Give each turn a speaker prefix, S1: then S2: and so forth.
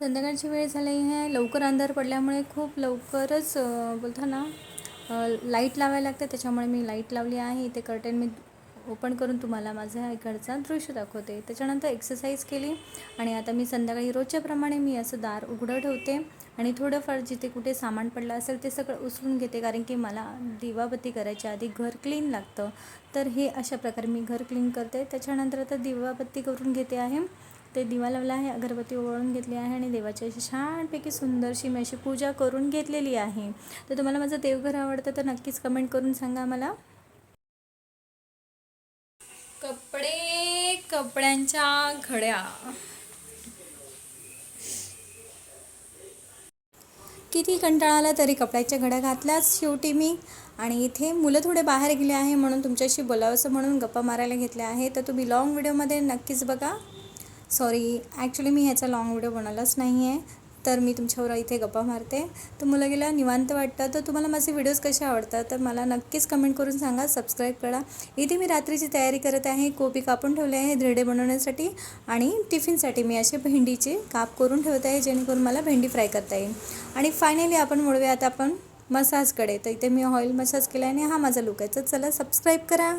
S1: संध्याकाळची वेळ झाली आहे. लवकर अंधार पडल्यामुळे खूप लवकरच बोलता ना लाईट लावायला लागते. त्याच्यामुळे मी लाईट लावली आहे. इथे कर्टेन मी ओपन करून तुम्हाला माझ्या इकडचा दृश्य दाखवते. त्याच्यानंतर एक्सरसाइज केली आणि आता मी संध्याकाळी रोजच्याप्रमाणे मी असं दार उघडं ठेवते आणि थोडंफार जिथे कुठे सामान पडलं असेल ते सगळं उचलून घेते, कारण की मला दिवाबत्ती करायच्या आधी घर क्लीन लागतं. तर हे अशा प्रकारे मी घर क्लीन करते. त्याच्यानंतर आता दिवाबत्ती करून घेते आहे. ते दिवा लावला आहे, अगरबत्ती ओवाळून घेतली आहे आणि देवाची अशी छानपैकी सुंदरशी मी अशी पूजा करून घेतलेली आहे. तर तुम्हाला माझं देवघर आवडतं तर नक्कीच कमेंट करून सांगा मला. कपड्यांच्या घड्या किती कंटाळा आला तरी कपड्याच्या घड्या घातल्याच शेवटी मी. आणि इथे मुलं थोडे बाहेर गेले आहे म्हणून तुमच्याशी बोलावंसं म्हणून गप्पा मारायला घेतल्या आहे. तर तुम्ही लाँग व्हिडिओमध्ये नक्कीच बघा. सॉरी, ॲक्च्युली मी ह्याचा लाँग व्हिडिओ बनवलाच नाही आहे, तर मी तुमच्यावर इथे गप्पा मारते. तर मुलं गेल्या निवांत वाटतं. तर तुम्हाला माझे व्हिडिओज कसे आवडतात तर मला नक्कीच कमेंट करून सांगा, सबस्क्राईब करा. इथे मी रात्रीची तयारी करत आहे. कोबी कापून ठेवले आहे धिरडे बनवण्यासाठी आणि टिफिनसाठी मी असे भेंडीचे काप करून ठेवत आहे, जेणेकरून मला भेंडी फ्राय करता येईल. आणि फायनली आपण वळूया आता आपण मसाजकडे. तर इथे मी ऑइल मसाज केला आणि हा माझा लुक आहे. तर चला सबस्क्राईब करा.